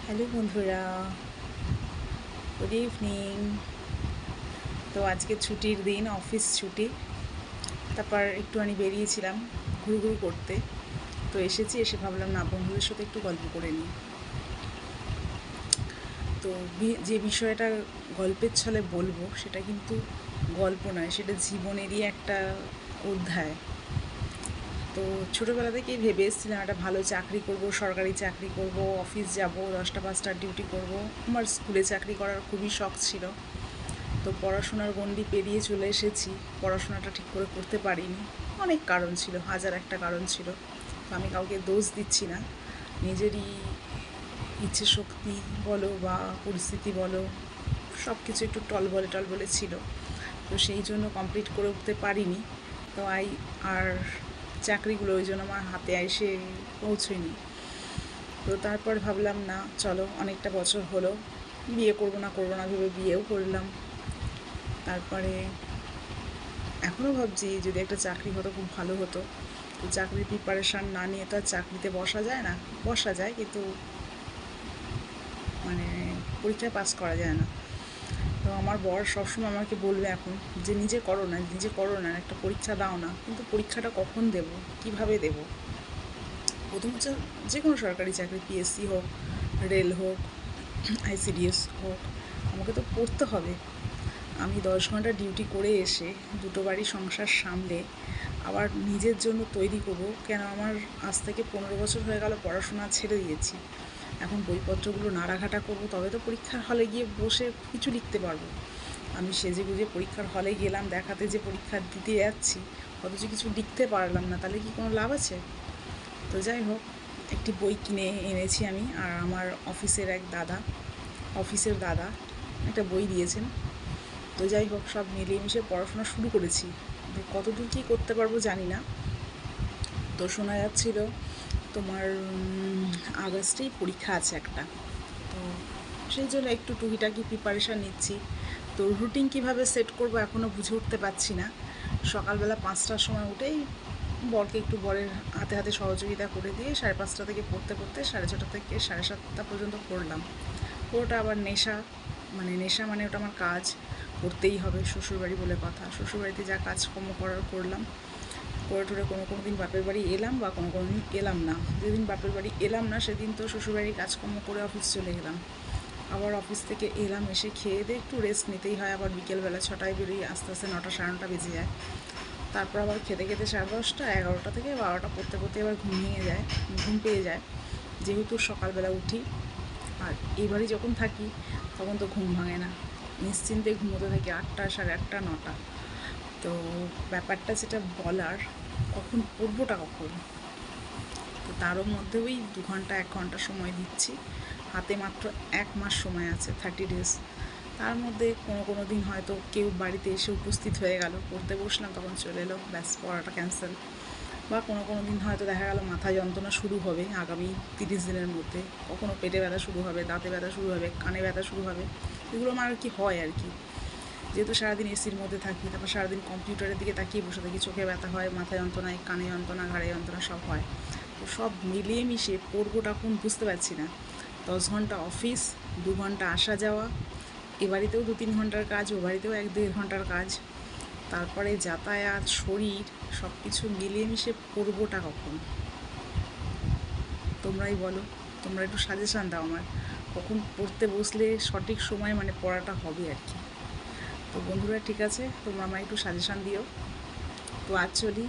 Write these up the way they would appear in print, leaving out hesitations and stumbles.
Hello বন্ধুরা, good evening. তো আজকে ছুটির দিন, অফিস ছুটি। তারপর একটুখানি বেরিয়েছিলাম ঘুরঘুর করতে। তো এসে ভাবলাম না, বন্ধুদের সাথে একটু গল্প করে নিই। তো যে বিষয়টা গল্পের ছলে বলবো সেটা কিন্তু গল্প নয়, সেটা জীবনেরই একটা অধ্যায়। তো ছোটোবেলা থেকেই ভেবে এসেছিলাম একটা ভালো চাকরি করব, সরকারি চাকরি করব, অফিস যাব, 10টা 5টার ডিউটি করব। আমার স্কুলে চাকরি করার খুবই শখ ছিল। তো পড়াশোনার গণ্ডি পেরিয়ে চলে এসেছি, পড়াশোনাটা ঠিক করে করতে পারিনি। অনেক কারণ ছিল, হাজার একটা কারণ ছিল। তো আমি কাউকে দোষ দিচ্ছি না, নিজেরই ইচ্ছে শক্তি বলো বা পরিস্থিতি বলো, সব কিছু একটু টলবলে ছিল। তো সেই জন্য কমপ্লিট করে উঠতে পারিনি। তো আর চাকরিগুলো ওই জন্য আমার হাতে এসে পৌঁছয়নি। তো তারপর ভাবলাম না, চলো অনেকটা বছর হলো, বিয়ে করবো না ভেবে বিয়েও করলাম। তারপরে এখনও ভাবছি যদি একটা চাকরি হতো খুব ভালো হতো। তো চাকরির প্রিপারেশান না নিয়ে তো আর চাকরিতে বসা যায় না। বসা যায় কিন্তু মানে পরীক্ষায় পাস করা যায় না। তো আমার বর সবসময় আমাকে বলবে এখন যে নিজে করো না, একটা পরীক্ষা দাও না। কিন্তু পরীক্ষাটা কখন দেব, কিভাবে দেব? প্রথম হচ্ছে যে কোনো সরকারি চাকরি, পিএসসি হোক, রেল হোক, আইসিডিএস হোক, আমাকে তো পড়তে হবে। আমি 10 ঘন্টা ডিউটি করে এসে দুটো বাড়ি সংসার সামলে আবার নিজের জন্য তৈরি করবো কেন? আমার আজ থেকে 15 বছর হয়ে গেল পড়াশোনা ছেড়ে দিয়েছি। এখন বইপত্রগুলো নাড়াঘাটা করবো, তবে তো পরীক্ষার হলে গিয়ে বসে কিছু লিখতে পারবো। আমি সেজে গুজে পরীক্ষার হলে গেলাম দেখাতে যে পরীক্ষা দিতে যাচ্ছি, অথচ কিছু লিখতে পারলাম না, তাহলে কি কোনো লাভ আছে? তো যাই হোক, একটি বই কিনে এনেছি আমি, আর আমার অফিসের দাদা একটা বই দিয়েছেন। তো যাই হোক, সব মিলিয়ে মিশিয়ে পড়াশোনা শুরু করেছি। কতদূর কী করতে পারবো জানি না। তো শোনা যাচ্ছিল তোমার আগস্টেই পরীক্ষা আছে একটা। তো সেই জন্য একটু টুকিটাকি প্রিপারেশান নিচ্ছি। তো রুটিন কীভাবে সেট করবো এখনও বুঝে উঠতে পারছি না। সকালবেলা 5টার সময় উঠেই বরকে একটু বরের হাতে হাতে সহযোগিতা করে দিয়ে 5:30 থেকে পড়তে 6:30 থেকে 7:30 পর্যন্ত পড়লাম। পুরোটা আবার নেশা, নেশা মানে ওটা আমার কাজ, করতেই হবে, শ্বশুরবাড়ি বলে কথা। শ্বশুরবাড়িতে যা কাজকর্ম করার করলাম, করে টোরে কোনো দিন বাপের বাড়ি এলাম বা কোনো দিন এলাম না। যেদিন বাপের বাড়ি এলাম না সেদিন তো শ্বশুরবাড়ির কাজকর্ম করে অফিস চলে গেলাম। আবার অফিস থেকে এলাম, এসে খেয়ে দিয়ে একটু রেস্ট নিতেই হয়। আবার বিকেলবেলা 6টায় বেরোই, আস্তে আস্তে 9টা 9:30 বেজে যায়। তারপর আবার খেতে 10:30, 11টা থেকে 12টা পড়তে আবার ঘুম পেয়ে যায়। যেহেতু সকালবেলা উঠি, আর এই বাড়ি যখন থাকি তখন তো ঘুম ভাঙে না, নিশ্চিন্তে ঘুমোতে থাকি 8টা 8:30 9টা। তো ব্যাপারটা যেটা বলার, কখন পড়বোটা কখন? তো তারও মধ্যে ওই 2 ঘন্টা 1 ঘন্টা সময় দিচ্ছি। হাতে মাত্র 1 মাস সময় আছে, 30 ডেজ। তার মধ্যে কোনো দিন হয়তো কেউ বাড়িতে এসে উপস্থিত হয়ে গেল, পড়তে বসলাম, তখন চলে এলো, ব্যাস পড়াটা ক্যান্সেল। বা কোনো দিন হয়তো দেখা গেল মাথা যন্ত্রণা শুরু হবে আগামী 30 দিনের মধ্যে, কখনো পেটে ব্যথা শুরু হবে, দাঁতে ব্যথা শুরু হবে, কানে ব্যথা শুরু হবে। এগুলো আমার আর কি হয় আর কি, যেহেতু সারাদিন এসির মধ্যে থাকি, তারপর সারাদিন কম্পিউটারের দিকে তাকিয়ে বসে থাকি, চোখে ব্যথা হয়, মাথা যন্ত্রণায়, কানে যন্ত্রণা, ঘাড়ে যন্ত্রণা সব হয়। তো সব মিলিয়ে মিশিয়ে পড়বোটা কোন বুঝতে পারছি না। 10 ঘন্টা অফিস, 2 ঘন্টা আসা যাওয়া, এ বাড়িতেও 2-3 ঘন্টার কাজ, ও বাড়িতেও 1-1.5 ঘন্টার কাজ, তারপরে যাতায়াত, শরীর, সব কিছু মিলিয়ে মিশিয়ে পড়বোটা কখন? তোমরাই বলো, তোমরা একটু সাজেশান দাও আমার, কখন পড়তে বসলে সঠিক সময় পড়াটা হবে আর কি। তো বন্ধুরা, ঠিক আছে, তোমরা আমায় একটু সাজেশান দিও। তো আজ চলি,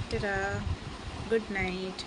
টেটা, গুড নাইট।